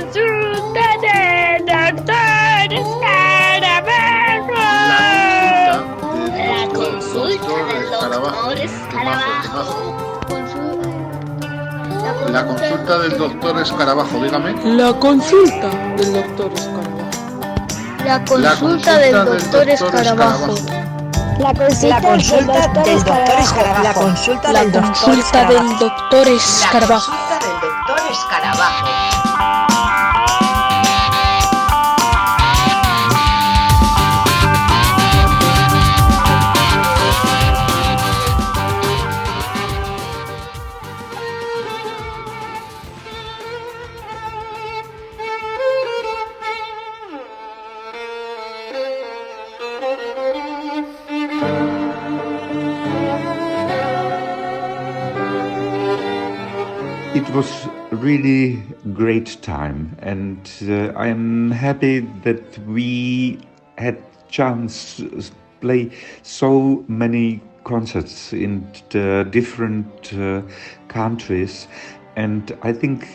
consulta del doctor Escarabajo. La consulta del doctor Escarabajo. La consulta del doctor Escarabajo, dígame. La consulta del doctor Escarabajo. La consulta del doctor Escarabajo. La consulta del doctor Escarabajo. La consulta La del doctor consulta del doctor Escarabajo. La consulta del doctor Escarabajo. It was really great time, and I am happy that we had chance to play so many concerts in the different countries, and I think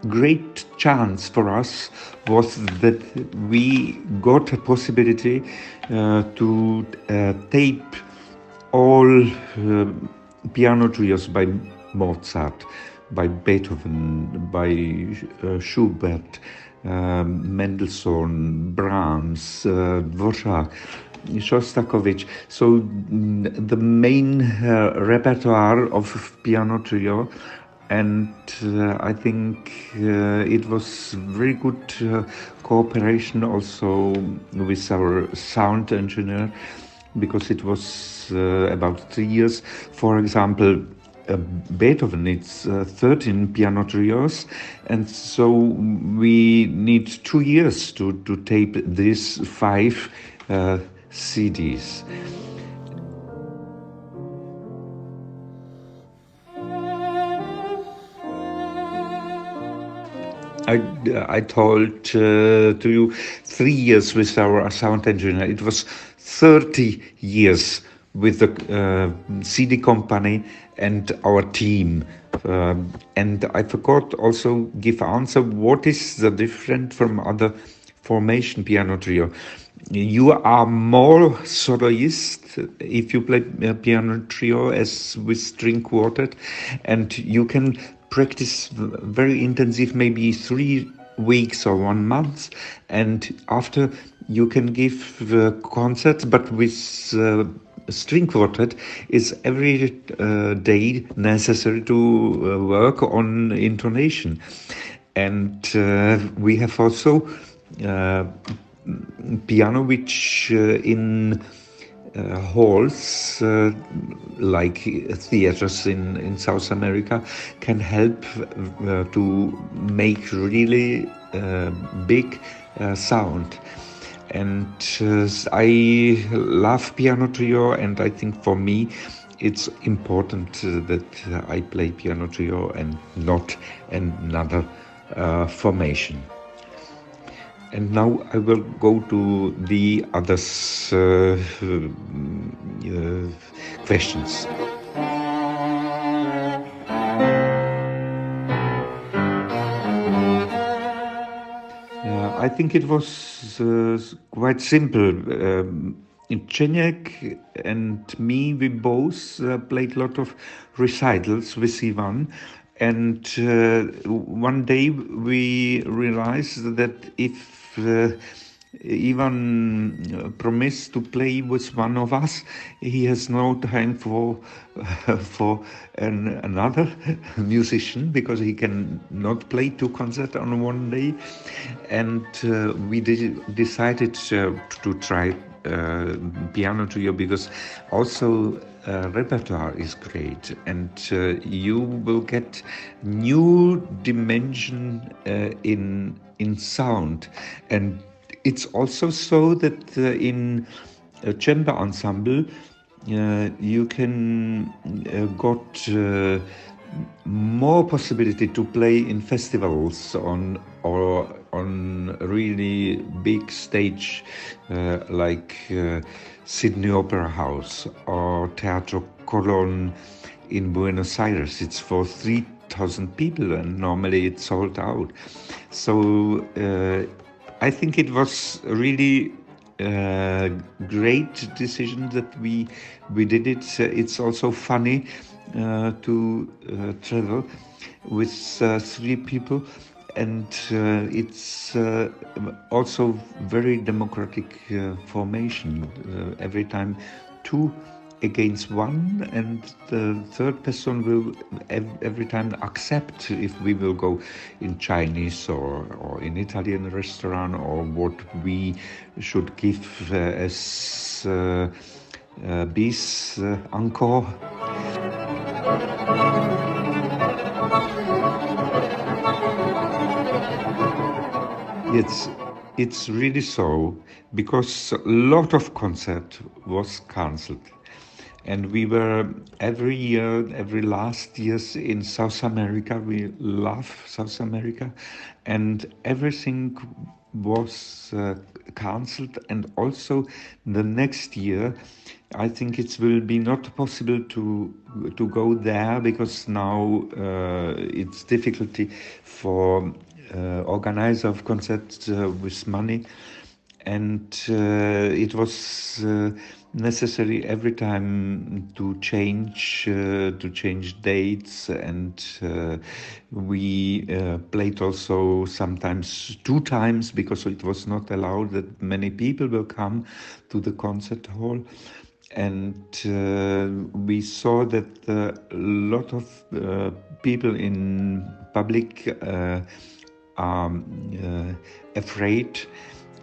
great chance for us was that we got a possibility to tape all piano trios by Mozart, by Beethoven, by Schubert, Mendelssohn, Brahms, Dvorak, Shostakovich. So the main repertoire of piano trio, and I think it was very good cooperation also with our sound engineer, because it was about 3 years. For example, Beethoven needs 13 piano trios, and so we need 2 years to tape these 5 CDs. I told to you 3 years with our sound engineer. It was 30 years with the CD company and our team. And I forgot also give answer what is the different from other formation piano trio. You are more soloist if you play piano trio as with string quartet, and you can practice very intensive, maybe 3 weeks or 1 month, and after you can give concerts, but with string quartet is every day necessary to work on intonation. And we have also piano which in halls like theaters in South America can help to make really big sound. And I love piano trio, and I think for me it's important that I play piano trio and not another formation. And now I will go to the others questions. I think it was quite simple. Čeněk and me, we both played a lot of recitals with Ivan. And one day we realized that if Ivan promised to play with one of us, he has no time for another musician, because he can not play 2 concerts on one day. And we decided to try piano trio, because also repertoire is great, and you will get new dimension in sound. And it's also so that in a chamber ensemble you can got more possibility to play in festivals or on really big stage like Sydney Opera House or Teatro Colón in Buenos Aires. It's for 3,000 people, and normally it's sold out. So I think it was really a great decision that we did it. It's also funny to travel with 3 people, and it's also very democratic formation. Every time 2 against 1, and the third person will every time accept if we will go in Chinese or in Italian restaurant, or what we should give as bis encore. It's really so, because a lot of concert was cancelled. And we were every year, every last years in South America. We love South America, and everything was cancelled. And also the next year, I think it will be not possible to go there, because now it's difficulty for organizer of concerts with money, and it was necessary every time to change dates, and we played also sometimes 2 times, because it was not allowed that many people will come to the concert hall. And we saw that a lot of people in public are afraid.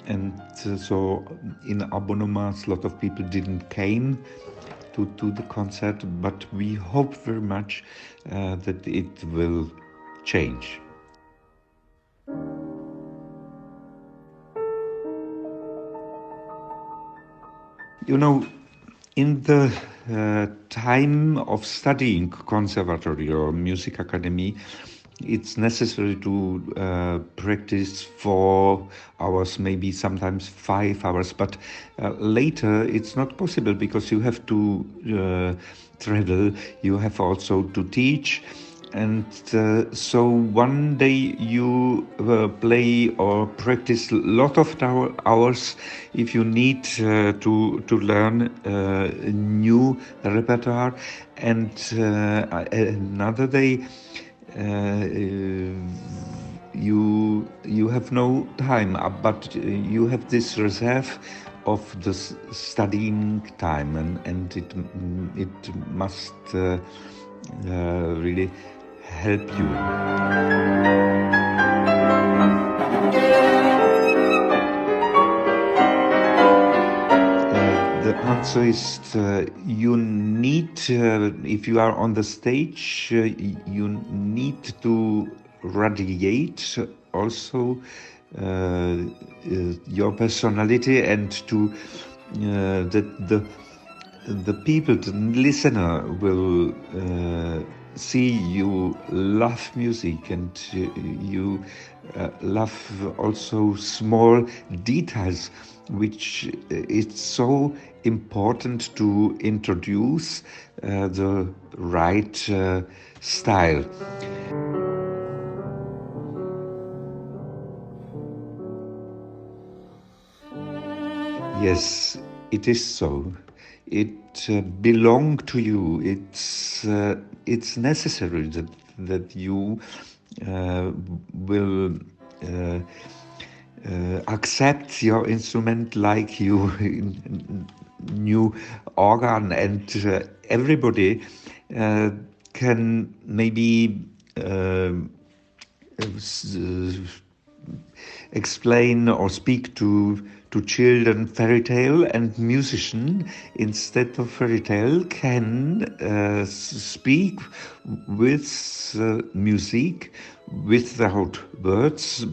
And so in abonnements, a lot of people didn't came to the concert, but we hope very much that it will change. You know, in the time of studying conservatory or music academy, it's necessary to practice 4 hours, maybe sometimes 5 hours, but later it's not possible, because you have to travel, you have also to teach, and so one day you play or practice a lot of hours if you need to learn a new repertoire, and another day you have no time, but you have this reserve of the studying time, and it must really help you. The answer is you need, if you are on the stage, you need to radiate also your personality, and to that the people, the listener, will see you love music, and you love also small details, which it's so important to introduce the right style. Yes, it is so. It belongs to you. It's necessary that you will accept your instrument like you new organ, and everybody can maybe explain or speak to children fairy tale, and musician, instead of fairy tale, can speak with music without words,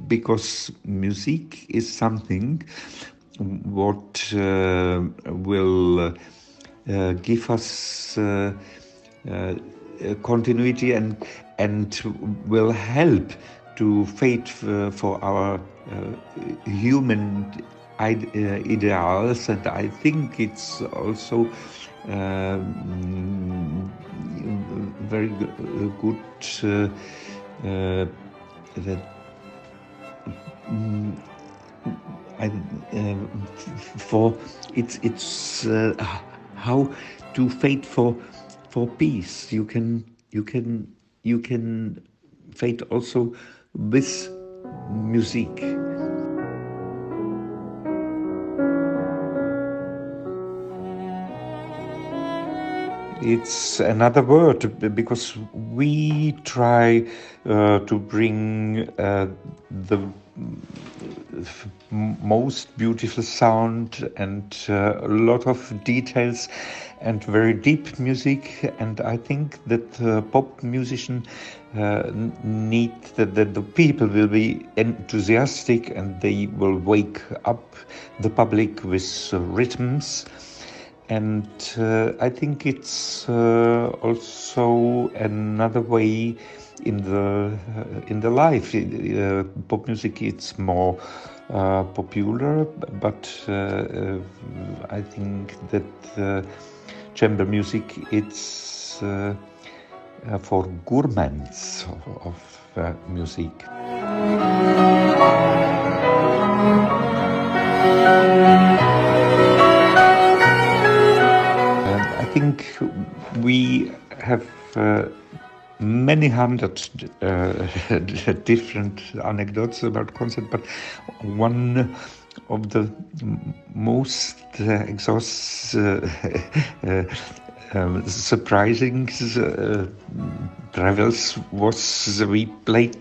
because music is something what will give us continuity, and will help to fight for our human ideals. And I think it's also very good that I, for it's how to fight for peace. You can fight also with music. It's another word because we try to bring the most beautiful sound and a lot of details and very deep music, and I think that pop musician need that the people will be enthusiastic and they will wake up the public with rhythms. And I think it's also another way in the life. Pop music it's more popular, but I think that chamber music it's for gourmands of music. I think we have many hundred different anecdotes about concert, but one of the most surprising travels was we played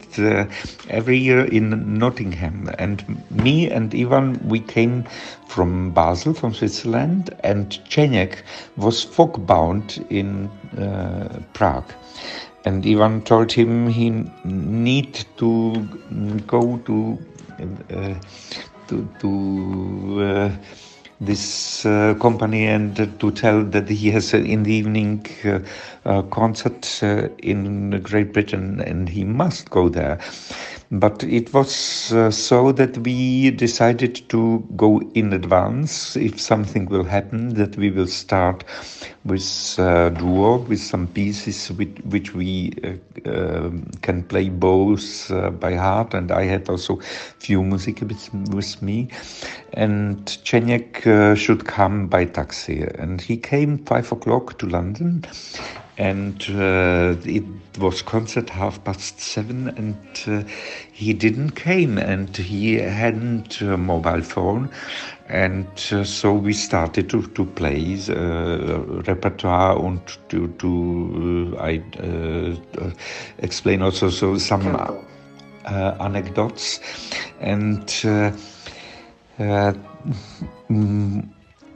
every year in Nottingham, and me and Ivan, we came from Basel, from Switzerland, and Čeněk was folk-bound in Prague. And Ivan told him he need to go to this company and to tell that he has in the evening concert in Great Britain and he must go there. But it was so that we decided to go in advance. If something will happen, that we will start with duo, with some pieces which we can play both by heart. And I had also few music with me. And Čeněk should come by taxi. And he came 5 o'clock to London. And it was concert 7:30, and he didn't came, and he hadn't a mobile phone, and so we started to play repertoire and to explain also some anecdotes, and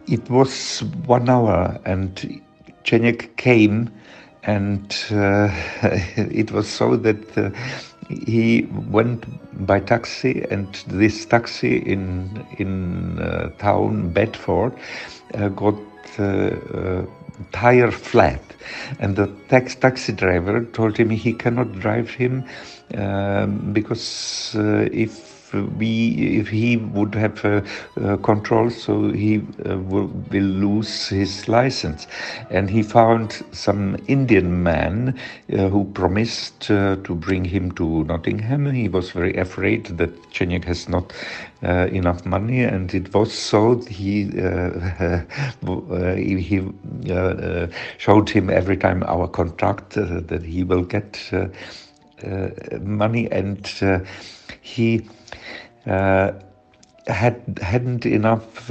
it was 1 hour, and Čeněk came, and it was so that he went by taxi, and this taxi in town Bedford got tire flat, and the taxi driver told him he cannot drive him because if he would have control, so he will lose his license. And he found some Indian man who promised to bring him to Nottingham. He was very afraid that Čeněk has not enough money, and it was so he showed him every time our contract that he will get money, and he hadn't enough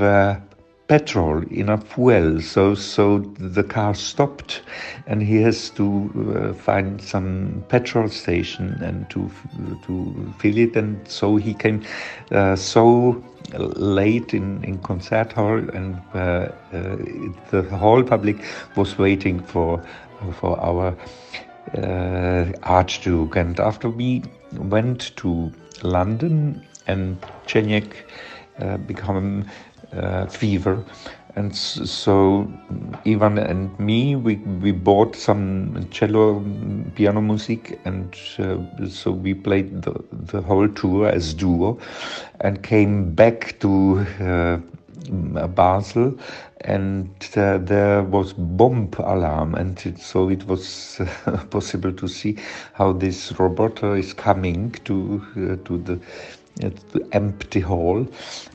petrol, enough fuel, so the car stopped, and he has to find some petrol station and to fill it, and so he came so late in concert hall, and the whole public was waiting for our Archduke. And after we went to London, and Čeněk become fever, and so Ivan and me, we bought some cello, piano music, and so we played the whole tour as duo, and came back to Basel, and there was bomb alarm, and so it was possible to see how this roboter is coming to the empty hall,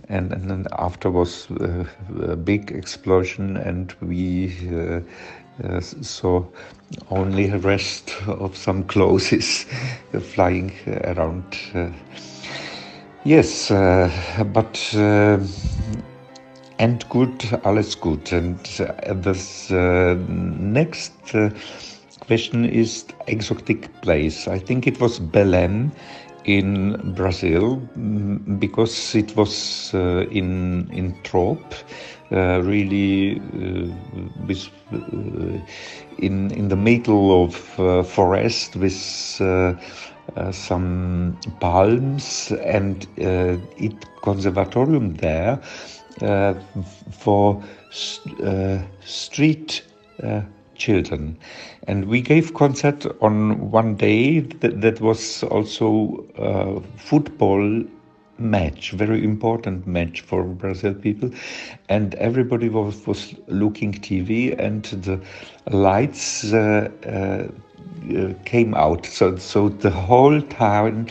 and then after was a big explosion, and we saw only a rest of some clothes flying around. Yes, but and good, alles gut. And this next question is exotic place. I think it was Belém in Brazil, because it was in Trop, really with in the middle of forest with some palms, and it conservatorium there for street children, and we gave concert on one day that was also a football match, very important match for Brazil people, and everybody was looking TV, and the lights came out, so the whole town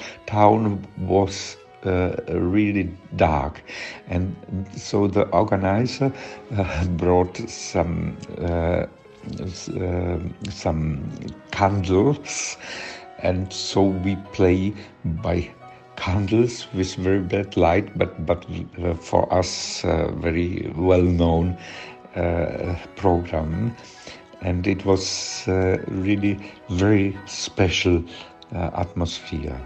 was really dark, and so the organizer brought some candles, and so we play by candles with very bad light, but for us very well known program, and it was really very special atmosphere.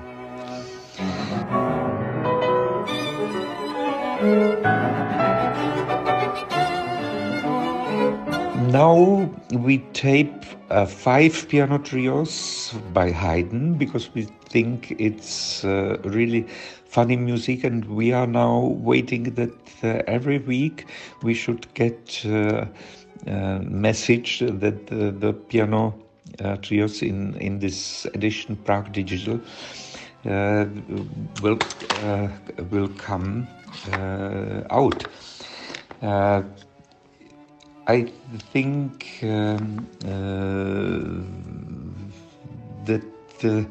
Now we tape 5 piano trios by Haydn, because we think it's really funny music, and we are now waiting that every week we should get a message that the piano trios in this edition Prague Digital will come out. I think that the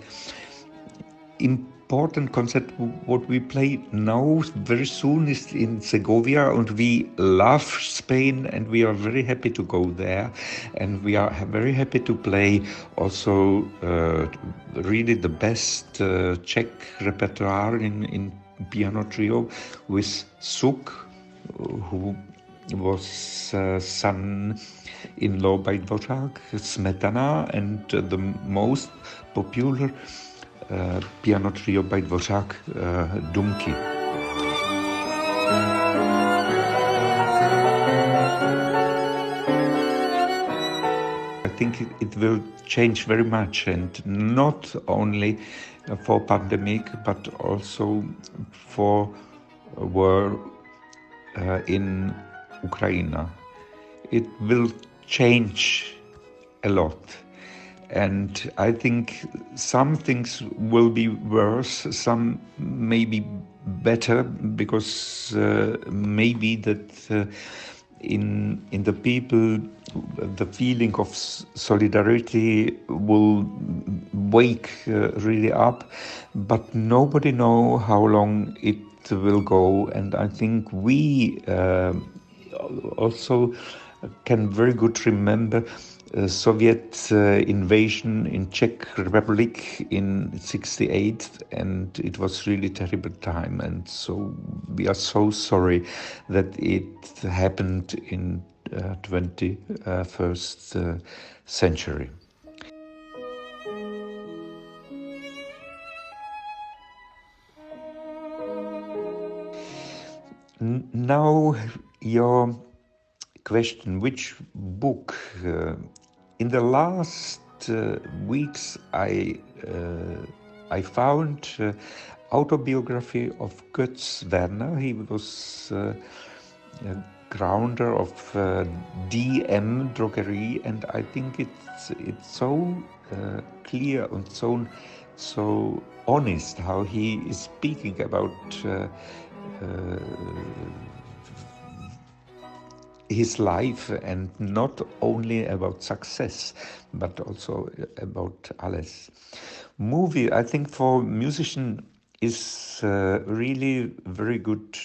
important concert what we play now very soon is in Segovia, and we love Spain, and we are very happy to go there, and we are very happy to play also really the best Czech repertoire in piano trio with Suk, who was son-in-law by Dvořák, Smetana, and the most popular piano trio by Dvořák, Dumky. I think it will change very much, and not only for pandemic, but also for war in Ukraine. It will change a lot, and I think some things will be worse, some maybe better, because maybe that in the people the feeling of solidarity will wake really up, but nobody know how long it will go, and I think we also can very good remember Soviet invasion in Czech Republic in '68, and it was really terrible time, and so we are so sorry that it happened in 21st century. Now your question, which book? In the last weeks I found autobiography of Götz Werner. He was founder of DM Drogerie, and I think it's so clear and so honest how he is speaking about his life, and not only about success, but also about alles. Movie, I think for musician is really very good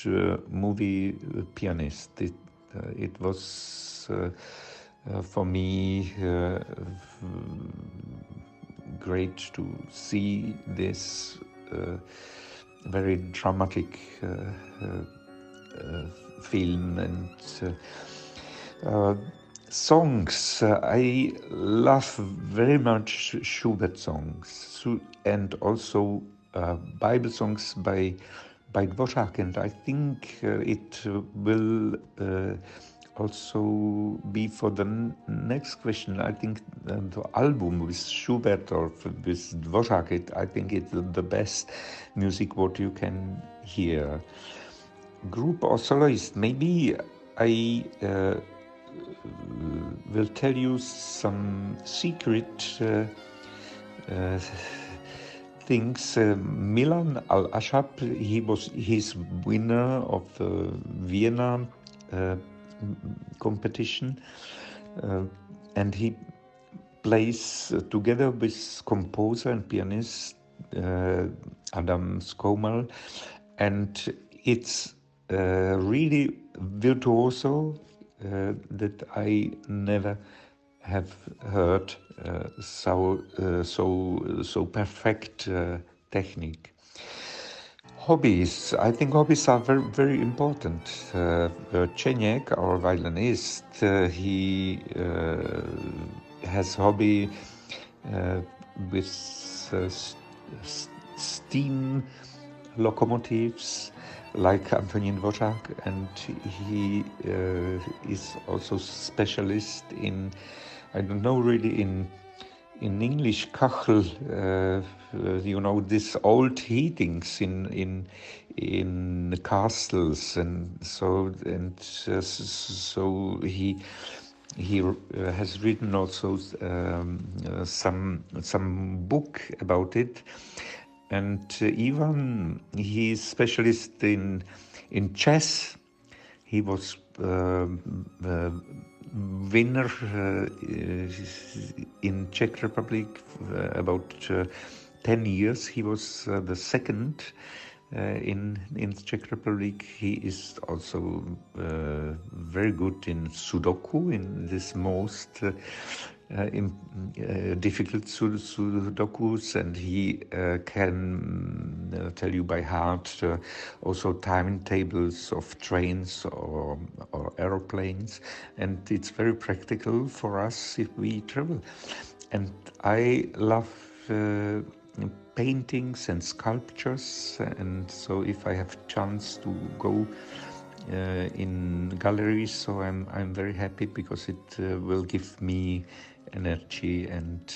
movie pianist. It was for me great to see this very dramatic film and songs. I love very much Schubert songs and also Bible songs by Dvořák, and I think it will also be for the next question. I think the album with Schubert or with Dvořák, I think it's the best music what you can hear. Group or soloist, maybe I will tell you some secret things. Milan Al-Ashab, he's winner of the Vienna competition, and he plays together with composer and pianist Adam Skomal, and it's really virtuoso that I never have heard so perfect technique. Hobbies. I think hobbies are very, very important. Čeněk, our violinist, he has hobby with steam locomotives like Antonín Dvořák, and he is also specialist in, I don't know really in English, Kachel, this old heatings in castles, and so he has written also some book about it, and even he is specialist in chess. He was winner in Czech Republic about 10 years. He was the second in Czech Republic. He is also very good in Sudoku, in this most difficult Sudokus, and he can tell you by heart also timetables of trains or aeroplanes, and it's very practical for us if we travel. And I love paintings and sculptures, and so if I have chance to go in galleries, so I'm very happy because it will give me energy and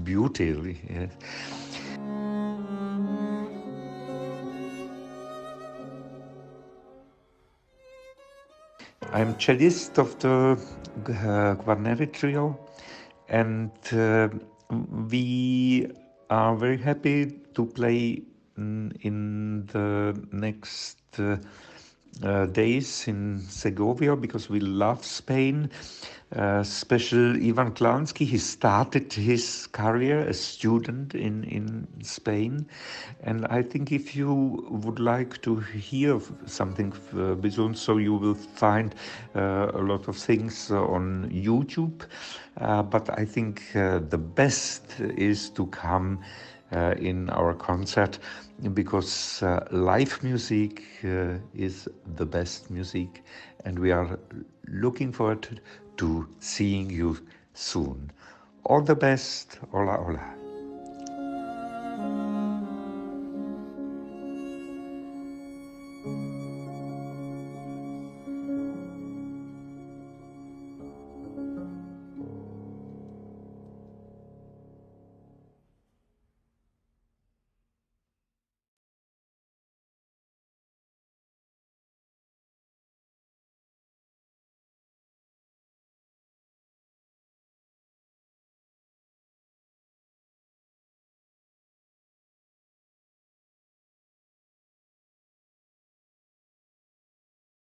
beauty. Yes. I'm cellist of the Guarneri Trio, and we are very happy to play in the next days in Segovia, because we love Spain. Special Ivan Klansky, he started his career as student in Spain, and I think if you would like to hear something Bizun, so you will find a lot of things on YouTube, but I think the best is to come in our concert, because live music is the best music, and we are looking forward to seeing you soon. All the best. Hola, hola.